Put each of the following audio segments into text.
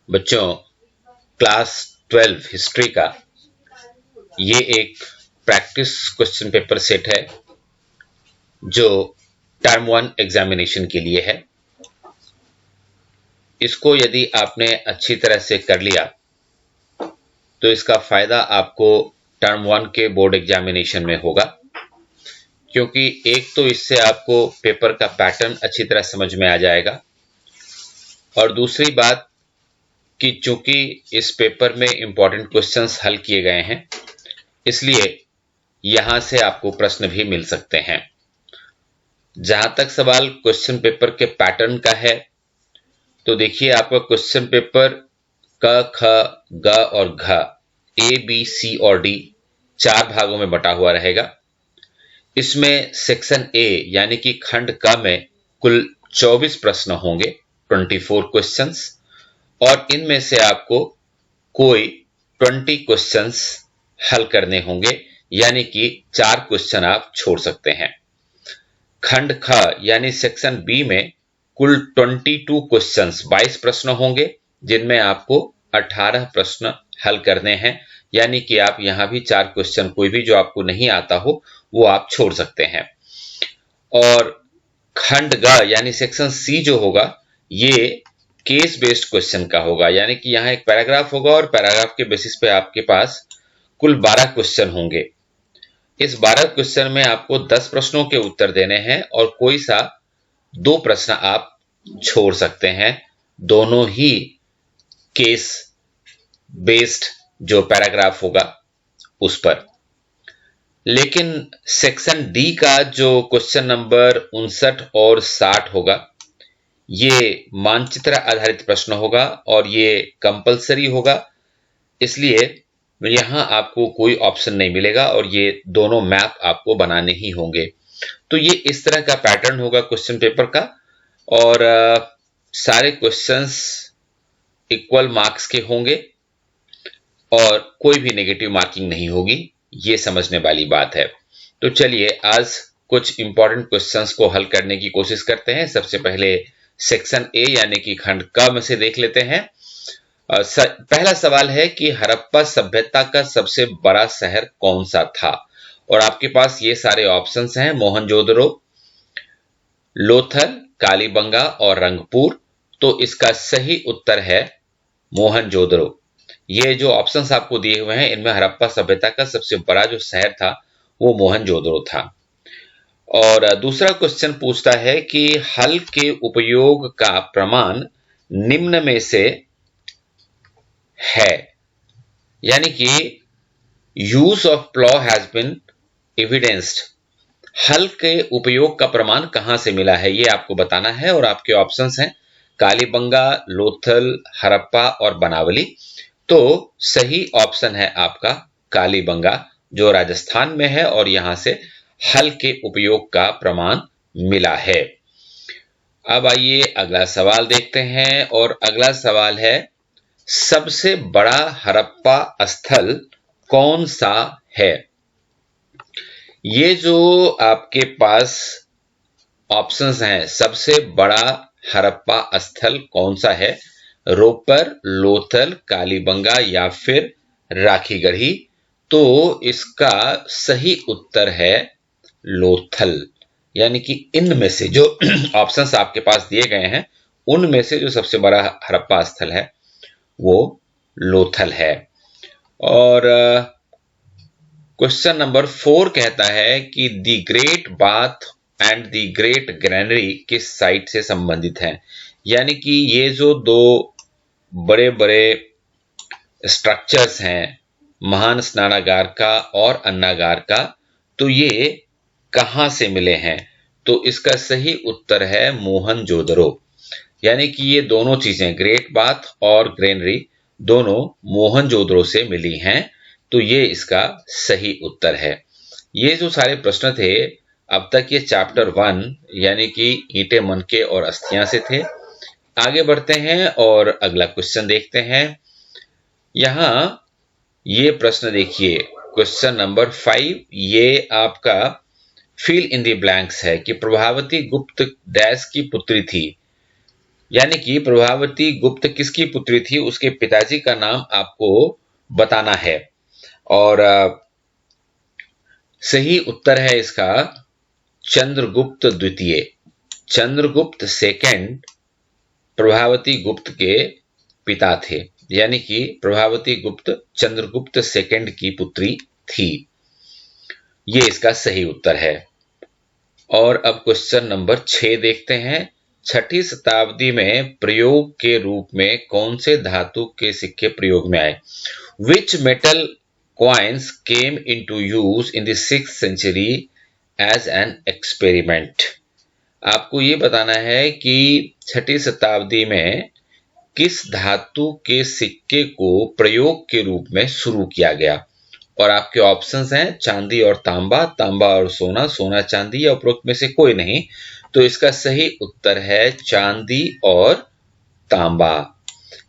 बच्चों, class 12 history का ये एक प्रैक्टिस क्वेश्चन पेपर सेट है जो टर्म 1 एग्जामिनेशन के लिए है। इसको यदि आपने अच्छी तरह से कर लिया तो इसका फायदा आपको टर्म 1 के बोर्ड एग्जामिनेशन में होगा, क्योंकि एक तो इससे आपको पेपर का पैटर्न अच्छी तरह समझ में आ जाएगा, और दूसरी बात कि चूंकि इस पेपर में इंपॉर्टेंट क्वेश्चंस हल किए गए हैं, इसलिए यहां से आपको प्रश्न भी मिल सकते हैं। जहां तक सवाल क्वेश्चन पेपर के पैटर्न का है, तो देखिए आपका क्वेश्चन पेपर क, ख, ग और घ, ए, बी, सी और डी 4 भागों में बटा हुआ रहेगा। इसमें सेक्शन ए यानी कि खंड क में कुल 24 प्रश्न होंगे, 24 क्वेश्चंस, और इनमें से आपको कोई 20 क्वेश्चंस हल करने होंगे, यानी कि 4 क्वेश्चन आप छोड़ सकते हैं। खंड ख यानी सेक्शन बी में कुल 22 क्वेश्चंस 22 प्रश्न होंगे, जिनमें आपको 18 प्रश्न हल करने हैं, यानी कि आप यहां भी 4 क्वेश्चन कोई भी जो आपको नहीं आता हो वो आप छोड़ सकते हैं। और खंड ग यानी सेक्शन सी जो होगा ये केस बेस्ड क्वेश्चन का होगा, यानी कि यहां एक पैराग्राफ होगा और पैराग्राफ के बेसिस पे आपके पास कुल 12 क्वेश्चन होंगे। इस 12 क्वेश्चन में आपको 10 प्रश्नों के उत्तर देने हैं और कोई सा 2 प्रश्न आप छोड़ सकते हैं, दोनों ही केस बेस्ड जो पैराग्राफ होगा उस पर। लेकिन सेक्शन डी का जो क्वेश्चन नंबर 59 और 60 होगा, ये मानचित्र आधारित प्रश्न होगा और ये कंपलसरी होगा, इसलिए यहां आपको कोई ऑप्शन नहीं मिलेगा और ये दोनों मैप आपको बनाने ही होंगे। तो ये इस तरह का पैटर्न होगा क्वेश्चन पेपर का, और सारे क्वेश्चंस इक्वल मार्क्स के होंगे और कोई भी नेगेटिव मार्किंग नहीं होगी, ये समझने वाली बात है। तो चलिए आज कुछ इंपॉर्टेंट क्वेश्चंस को हल करने की कोशिश करते हैं। सबसे पहले सेक्शन ए यानी कि खंड क में से देख लेते हैं। पहला सवाल है कि हड़प्पा सभ्यता का सबसे बड़ा शहर कौन सा था, और आपके पास ये सारे ऑप्शंस हैं: मोहनजोदड़ो, लोथल, कालीबंगा और रंगपुर। तो इसका सही उत्तर है मोहनजोदड़ो। ये जो ऑप्शंस आपको दिए हुए हैं इनमें हड़प्पा सभ्यता का सबसे बड़ा जो शहर था वो मोहनजोदड़ो था। और दूसरा क्वेश्चन पूछता है कि हल के उपयोग का प्रमाण निम्न में से है, यानी कि use of plough has been evidenced. हल के उपयोग का प्रमाण कहां से मिला है ये आपको बताना है, और आपके ऑप्शंस हैं कालीबंगा, लोथल, हड़प्पा और बनावली। तो सही ऑप्शन है आपका कालीबंगा, जो राजस्थान में है, और यहां से हल के उपयोग का प्रमाण मिला है। अब आइए अगला सवाल देखते हैं, और अगला सवाल है सबसे बड़ा हड़प्पा स्थल कौन सा है। ये जो आपके पास ऑप्शंस हैं, सबसे बड़ा हड़प्पा स्थल कौन सा है, रोपर, लोथल, कालीबंगा या फिर राखीगढ़ी। तो इसका सही उत्तर है लोथल, यानी कि इनमें से जो ऑप्शंस आपके पास दिए गए हैं उनमें से जो सबसे बड़ा हड़प्पा स्थल है वो लोथल है। और क्वेश्चन नंबर 4 कहता है कि the great bath and the great granary किस साइट से संबंधित हैं, यानी कि ये जो दो बड़े बड़े स्ट्रक्चर्स हैं, महान स्नानागार का और अन्नागार का, तो ये कहां से मिले हैं। तो इसका सही उत्तर है मोहनजोदड़ो, यानी कि ये दोनों चीजें ग्रेट बाथ और ग्रेनरी दोनों मोहनजोदड़ो से मिली हैं। तो ये इसका सही उत्तर है। ये जो सारे प्रश्न थे अब तक ये चैप्टर 1 यानी कि ईंटें, मनके और अस्थियां से थे। आगे बढ़ते हैं और अगला क्वेश्चन देखते हैं। यहां ये प्रश्न देखिए, क्वेश्चन नंबर 5, ये आपका फिल इन द ब्लैंक्स है कि प्रभावती गुप्त डैश की पुत्री थी। यानी कि प्रभावती गुप्त किसकी पुत्री थी, उसके पिताजी का नाम आपको बताना है। और सही उत्तर है इसका चंद्रगुप्त द्वितीय। चंद्रगुप्त सेकंड प्रभावती गुप्त के पिता थे, यानी कि प्रभावती गुप्त चंद्रगुप्त सेकंड की पुत्री थी। ये इसका सही उत्तर है। और अब क्वेश्चन नंबर 6 देखते हैं। 6ठी शताब्दी में प्रयोग के रूप में कौन से धातु के सिक्के प्रयोग में आए? Which metal coins came into use in the 6th century as an experiment? आपको ये बताना है कि 6ठी शताब्दी में किस धातु के सिक्के को प्रयोग के रूप में शुरू किया गया। और आपके ऑप्शंस हैं चांदी और तांबा, तांबा और सोना, सोना चांदी, या उपरोक्त में से कोई नहीं। तो इसका सही उत्तर है चांदी और तांबा।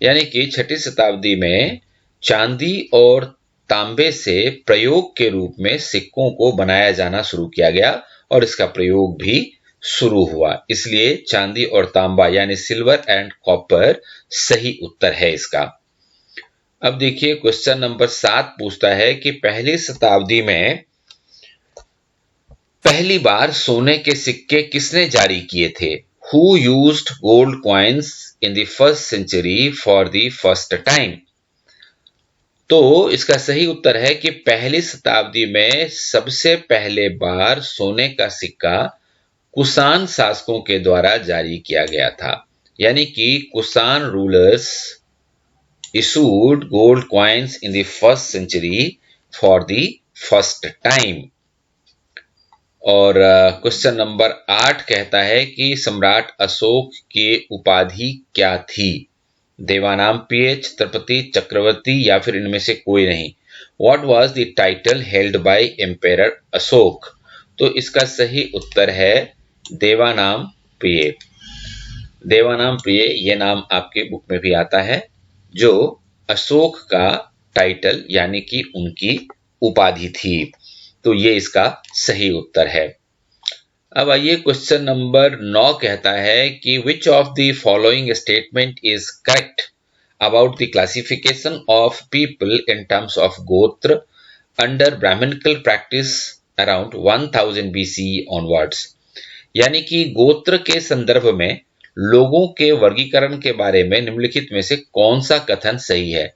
यानी कि 6ठी शताब्दी में चांदी और तांबे से प्रयोग के रूप में सिक्कों को बनाया जाना शुरू किया गया और इसका प्रयोग भी शुरू हुआ। इसलिए चांदी और तांबा यानी सिल्वर एंड कॉपर सही उत्तर है इसका। अब देखिए क्वेश्चन नंबर 7 पूछता है कि पहली शताब्दी में पहली बार सोने के सिक्के किसने जारी किए थे? Who used gold coins in the first century for the first time? तो इसका सही उत्तर है कि पहली शताब्दी में सबसे पहले बार सोने का सिक्का कुषाण शासकों के द्वारा जारी किया गया था। यानी कि Kushan rulers issued gold coins in the first century for the first time। और क्वेश्चन नंबर 8 कहता है कि सम्राट अशोक की उपाधि क्या थी? देवानाम प्रिय, छत्रपति, चक्रवर्ती, या फिर इनमें से कोई नहीं। What was the title held by Emperor Ashok? तो इसका सही उत्तर है देवानाम प्रिय। देवानाम प्रिय ये नाम आपके बुक में भी आता है, जो अशोक का टाइटल यानी कि उनकी उपाधि थी। तो ये इसका सही उत्तर है। अब आइए क्वेश्चन नंबर 9 कहता है कि which of the following statement is correct about the classification of people in terms of gotra under Brahmanical practice around 1000 BC onwards. यानी कि गोत्र के संदर्भ में लोगों के वर्गीकरण के बारे में निम्नलिखित में से कौन सा कथन सही है?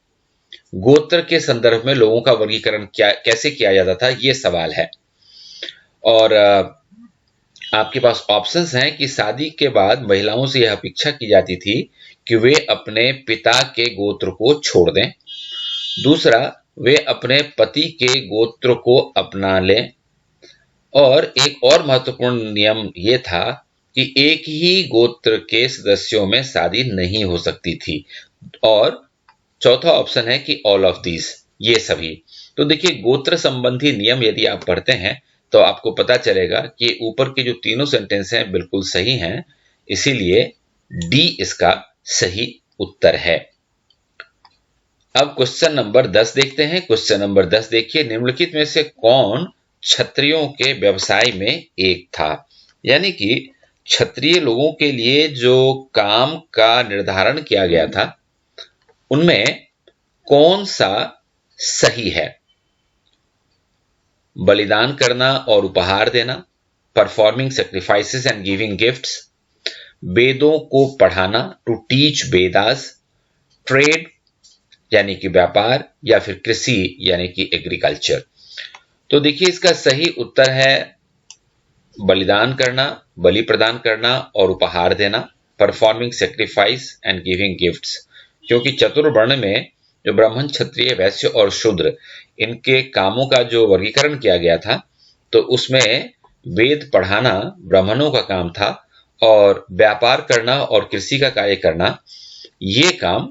गोत्र के संदर्भ में लोगों का वर्गीकरण कैसे किया जाता था, यह सवाल है। और आपके पास ऑप्शंस हैं कि शादी के बाद महिलाओं से यह अपेक्षा की जाती थी कि वे अपने पिता के गोत्र को छोड़ दें। दूसरा, वे अपने पति के गोत्र को अपना लें। और एक और महत्वपूर्ण नियम यह था कि एक ही गोत्र के सदस्यों में शादी नहीं हो सकती थी। और चौथा ऑप्शन है कि ऑल ऑफ दीज, ये सभी। तो देखिए गोत्र संबंधी नियम यदि आप पढ़ते हैं तो आपको पता चलेगा कि ऊपर के जो तीनों सेंटेंस हैं बिल्कुल सही हैं, इसीलिए डी इसका सही उत्तर है। अब क्वेश्चन नंबर 10 देखते हैं। क्वेश्चन नंबर 10 देखिए, निम्नलिखित में से कौन क्षत्रियों के व्यवसाय में एक था? यानी कि क्षत्रिय लोगों के लिए जो काम का निर्धारण किया गया था उनमें कौन सा सही है? बलिदान करना और उपहार देना, performing sacrifices and giving gifts, वेदों को पढ़ाना, टू टीच वेदास, ट्रेड यानी कि व्यापार, या फिर कृषि यानी कि एग्रीकल्चर। तो देखिए इसका सही उत्तर है बलिदान करना, बलि प्रदान करना और उपहार देना, performing sacrifice and giving gifts. क्योंकि चतुर्वर्ण में जो ब्राह्मण, क्षत्रिय, वैश्य और शूद्र, इनके कामों का जो वर्गीकरण किया गया था तो उसमें वेद पढ़ाना ब्राह्मणों का काम था और व्यापार करना और कृषि का कार्य करना ये काम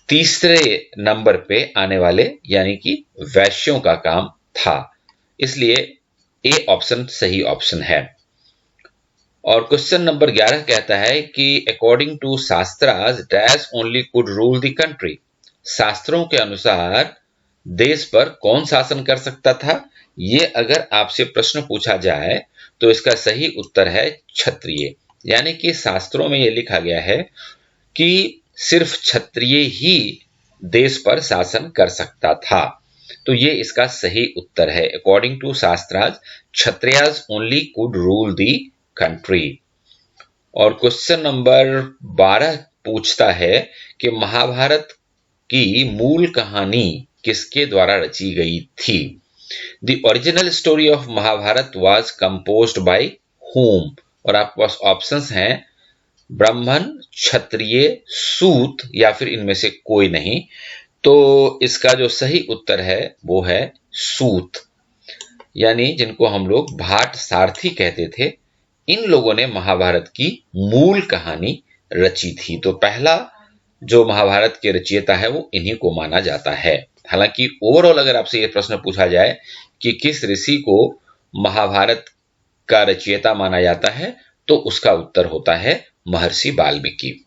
तीसरे नंबर पे आने वाले यानी कि वैश्यों का काम था। इसलिए ए ऑप्शन सही ऑप्शन है। और क्वेश्चन नंबर 11 कहता है कि according to shastras dash only could rule the country. शास्त्रों के अनुसार देश पर कौन शासन कर सकता था? ये अगर आपसे प्रश्न पूछा जाए तो इसका सही उत्तर है क्षत्रिय। यानी कि शास्त्रों में यह लिखा गया है कि सिर्फ क्षत्रिय ही देश पर शासन कर सकता था। तो ये इसका सही उत्तर है। According to Shastras, Kshatriyas only could rule the country. और क्वेश्चन नंबर 12 पूछता है कि महाभारत की मूल कहानी किसके द्वारा रची गई थी? The original story of Mahabharata was composed by whom? और आपके पास ऑप्शंस हैं ब्राह्मण, क्षत्रिय, सूत या फिर इनमें से कोई नहीं। तो इसका जो सही उत्तर है वो है सूत, यानी जिनको हम लोग भाट सारथी कहते थे। इन लोगों ने महाभारत की मूल कहानी रची थी। तो पहला जो महाभारत के रचयिता है वो इन्हीं को माना जाता है। हालांकि ओवरऑल अगर आपसे ये प्रश्न पूछा जाए कि किस ऋषि को महाभारत का रचयिता माना जाता है, तो उसका उत्तर होता है महर्षि वाल्मीकि।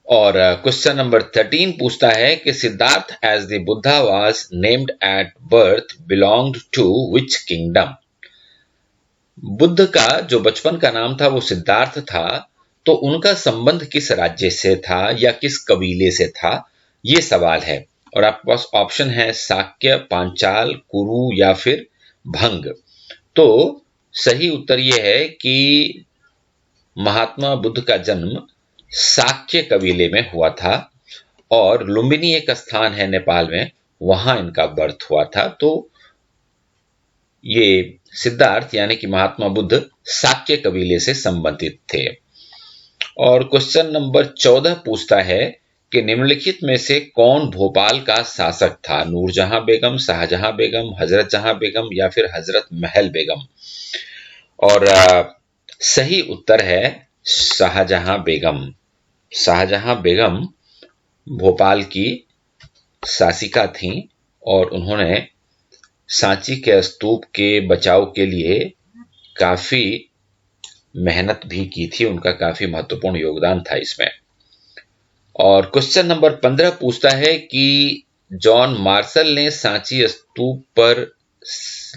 और क्वेश्चन नंबर 13 पूछता है कि Siddhartha as the Buddha was named at birth belonged to which kingdom? Buddha का जो बचपन का नाम था वो सिद्धार्थ था, तो उनका संबंध किस राज्य से था या किस कबीले से था, ये सवाल है। और आपके पास ऑप्शन है शाक्य, पांचाल, कुरु या फिर भंग। तो सही उत्तर यह है कि महात्मा बुद्ध का जन्म शाक्य कबीले में हुआ था और लुम्बिनी एक स्थान है नेपाल में, वहां इनका बर्थ हुआ था। तो ये सिद्धार्थ यानी कि महात्मा बुद्ध शाक्य कबीले से संबंधित थे। और क्वेश्चन नंबर 14 पूछता है कि निम्नलिखित में से कौन भोपाल का शासक था? नूरजहां बेगम, शाहजहां बेगम, हजरत जहां बेगम या फिर हजरत महल बेगम? और सही उत्तर है शाहजहां बेगम। शाहजहां बेगम भोपाल की शासिका थीं और उन्होंने सांची के स्तूप के बचाव के लिए काफी मेहनत भी की थी, उनका काफी महत्वपूर्ण योगदान था इसमें। और क्वेश्चन नंबर 15 पूछता है कि जॉन मार्शल ने सांची स्तूप पर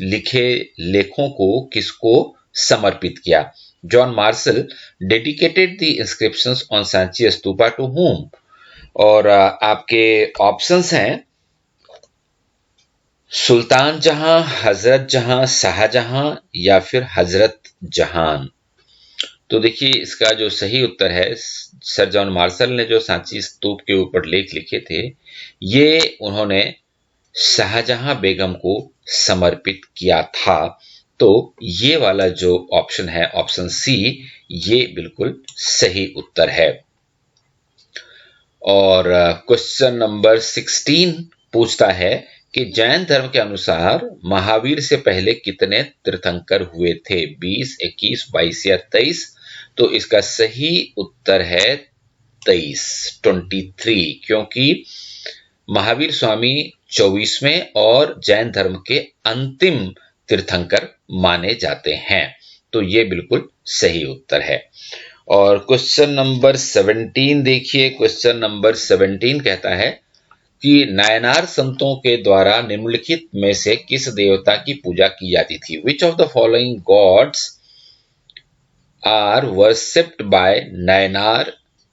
लिखे लेखों को किसको समर्पित किया? John Marshall dedicated the inscriptions on Sanchi stupa to whom? और आपके ऑप्शंस हैं सुल्तान जहां, हजरत जहां, शाहजहां या फिर हजरत जहान। तो देखिए इसका जो सही उत्तर है, सर जॉन मार्शल ने जो सांची स्तूप के ऊपर लेख लिखे थे, ये उन्होंने शाहजहां बेगम को समर्पित किया था। तो ये वाला जो ऑप्शन है, ऑप्शन सी, ये बिल्कुल सही उत्तर है। और क्वेश्चन नंबर 16 पूछता है कि जैन धर्म के अनुसार महावीर से पहले कितने तीर्थंकर हुए थे? 20, 21, 22 या 23? तो इसका सही उत्तर है 23, क्योंकि महावीर स्वामी 24वें और जैन धर्म के अंतिम तीर्थंकर माने जाते हैं। तो ये बिल्कुल सही उत्तर है। और क्वेश्चन नंबर 17 देखिए, क्वेश्चन नंबर 17 कहता है कि नायनार संतों के द्वारा निम्नलिखित में से किस देवता की पूजा की जाती थी? Which of the following gods are worshipped by Nayanar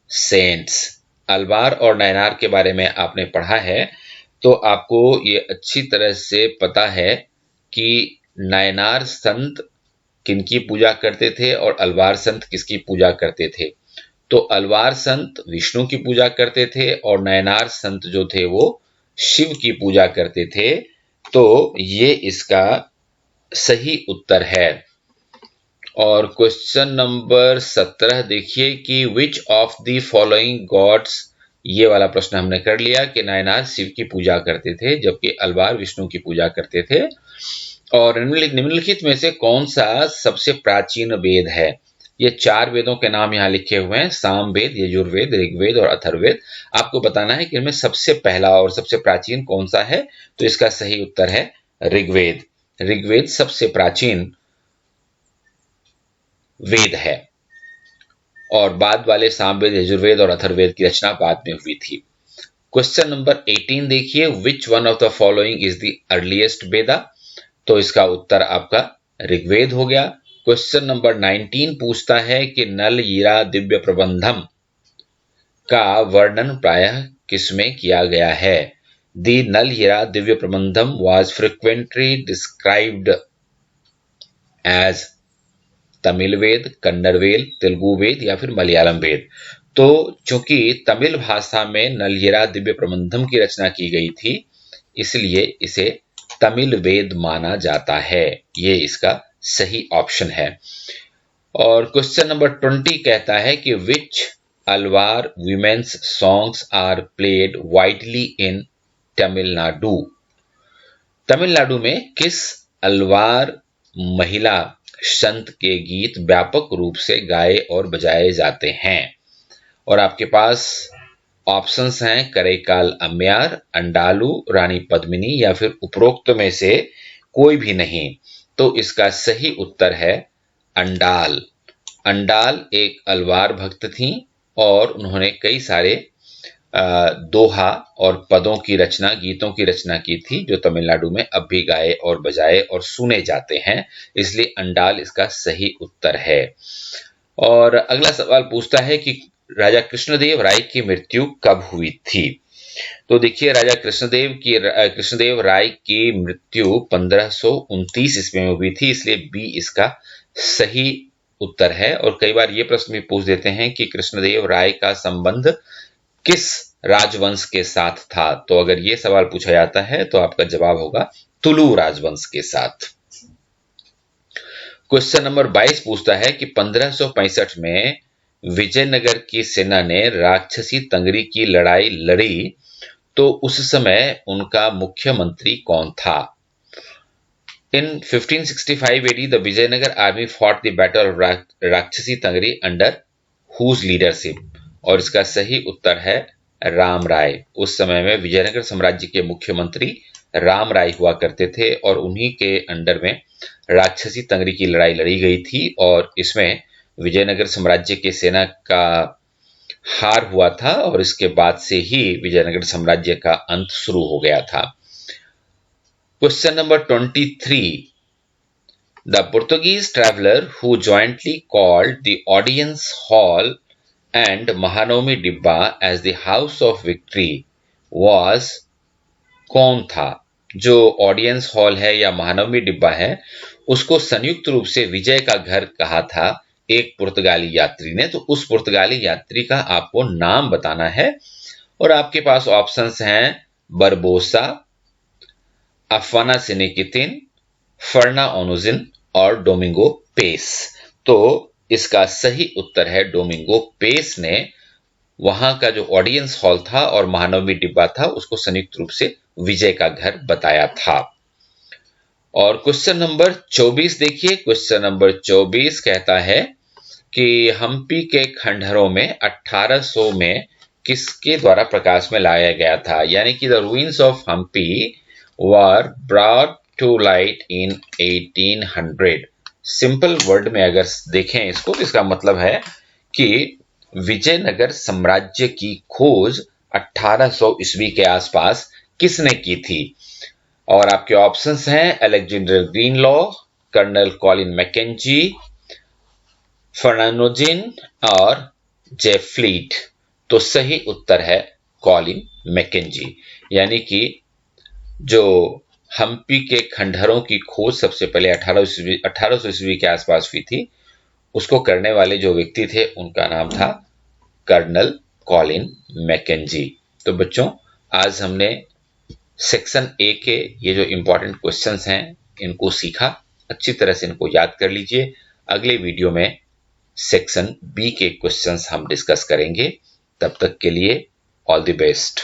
saints? Alvar और नायनार के बारे में आपने पढ़ा है, तो आपको ये अच्छी तरह से पता है कि नायनार संत किनकी पूजा करते थे और अलवार संत किसकी पूजा करते थे। तो अलवार संत विष्णु की पूजा करते थे और नायनार संत जो थे वो शिव की पूजा करते थे। तो ये इसका सही उत्तर है। और क्वेश्चन नंबर 17 देखिए कि which of the following gods, ये वाला प्रश्न हमने कर लिया कि नायनार शिव की पूजा करते थे जबकि अलवार विष्णु की पूजा करते थे। और निम्नलिखित में से कौन सा सबसे प्राचीन वेद है? ये 4 वेदों के नाम यहाँ लिखे हुए हैं, सामवेद, यजुर्वेद, ऋग्वेद और अथर्ववेद। आपको बताना है कि इनमें सबसे पहला और सबसे प्राचीन कौन सा है। तो इसका सही उत्तर है ऋग्वेद। ऋग्वेद सबसे प्राचीन वेद है और बाद वाले सामवेद, यजुर्वेद और अथर्ववेद की रचना बाद में हुई थी। क्वेश्चन नंबर 18 देखिए, which one of the following is the earliest Veda? तो इसका उत्तर आपका ऋग्वेद हो गया। क्वेश्चन नंबर 19 पूछता है कि नल हीरा दिव्य प्रबंधम का वर्णन प्रायः किसमें किया गया है? दी Nalayira Divya Prabandham was frequently described as Tamil Veda, Kannada Veda, Telugu Veda या फिर मलयालम वेद। तो चूंकि तमिल भाषा में नल हीरा दिव्य प्रबंधम की रचना की गई थी, इसलिए इसे तमिल वेद माना जाता है। ये इसका सही ऑप्शन है। और क्वेश्चन नंबर 20 कहता है कि which Alvar women's songs are played widely in Tamil Nadu. Tamil Nadu में किस अलवार महिला संत के गीत व्यापक रूप से गाए और बजाए जाते हैं? और आपके पास ऑप्शंस हैं करेकाल अम्यार, अंडालू, रानी पद्मिनी या फिर उपरोक्त में से कोई भी नहीं। तो इसका सही उत्तर है अंडाल। अंडाल एक अलवार भक्त थी और उन्होंने कई सारे दोहा और पदों की रचना, गीतों की रचना की थी, जो तमिलनाडु में अब भी गाए और बजाए और सुने जाते हैं। इसलिए अंडाल इसका सही उत्तर है। और अगला सवाल पूछता है कि राजा कृष्णदेव राय की मृत्यु कब हुई थी? तो देखिए, राजा कृष्णदेव राय की मृत्यु 1529 ईस्वी में हुई थी, इसलिए बी इसका सही उत्तर है। और कई बार ये प्रश्न भी पूछ देते हैं कि कृष्णदेव राय का संबंध किस राजवंश के साथ था? तो अगर ये सवाल पूछा जाता है तो आपका जवाब होगा तुलु राजवंश के साथ। क्वेश्चन नंबर 22 पूछता है कि 1565 में विजयनगर की सेना ने राक्षसी तंगरी की लड़ाई लड़ी, तो उस समय उनका मुख्यमंत्री कौन था? In 1565 AD, the Vijayanagar army fought the battle of राक्षसी तंगरी under whose leadership? और इसका सही उत्तर है राम राय। उस समय में विजयनगर साम्राज्य के मुख्यमंत्री राम राय हुआ करते थे और उन्हीं के अंडर में राक्षसी तंगरी की लड़ाई लड़ी गई थी और इसमें विजयनगर साम्राज्य की सेना का हार हुआ था और इसके बाद से ही विजयनगर साम्राज्य का अंत शुरू हो गया था। Question number 23, the Portuguese traveller who jointly called the audience hall and Mahanavami Dibba as the house of victory was कौन था? जो ऑडियंस हॉल है या महानवमी डिब्बा है, उसको संयुक्त रूप से विजय का घर कहा था एक पुर्तगाली यात्री ने। तो उस पुर्तगाली यात्री का आपको नाम बताना है और आपके पास ऑप्शंस हैं बरबोसा, अफाना सिनिकितिन, फर्ना ओनुजिन और डोमिंगो पेस। तो इसका सही उत्तर है डोमिंगो पेस ने वहां का जो ऑडियंस हॉल था और महानवमी डिब्बा था उसको संयुक्त रूप से विजय का घर बताया था। और क्वेश्चन नंबर 24 देखिए, क्वेश्चन नंबर 24 कहता है कि हम्पी के खंडहरों में 1800 में किसके द्वारा प्रकाश में लाया गया था? यानी कि the ruins of Hampi were brought to light in 1800। Simple word में अगर देखें इसको तो इसका मतलब है कि विजयनगर साम्राज्य की खोज 1800 ईस्वी के आसपास किसने की थी? और आपके ऑप्शंस हैं अलेक्जेंडर ग्रीनलॉ, कर्नल कॉलिन मैकेंजी, फर्नांडोजिन और जेफ्लीट। तो सही उत्तर है कॉलिन मैकेंजी। यानी कि जो हम्पी के खंडहरों की खोज सबसे पहले 1800 ईस्वी के आसपास हुई थी, उसको करने वाले जो व्यक्ति थे उनका नाम था कर्नल कॉलिन मैकेंजी। तो बच्चों, आज हमने सेक्शन ए के ये जो इंपॉर्टेंट क्वेश्चंस हैं इनको सीखा, अच्छी तरह से इनको याद कर लीजिए। अगले वीडियो में सेक्शन बी के क्वेश्चंस हम डिस्कस करेंगे। तब तक के लिए ऑल द बेस्ट।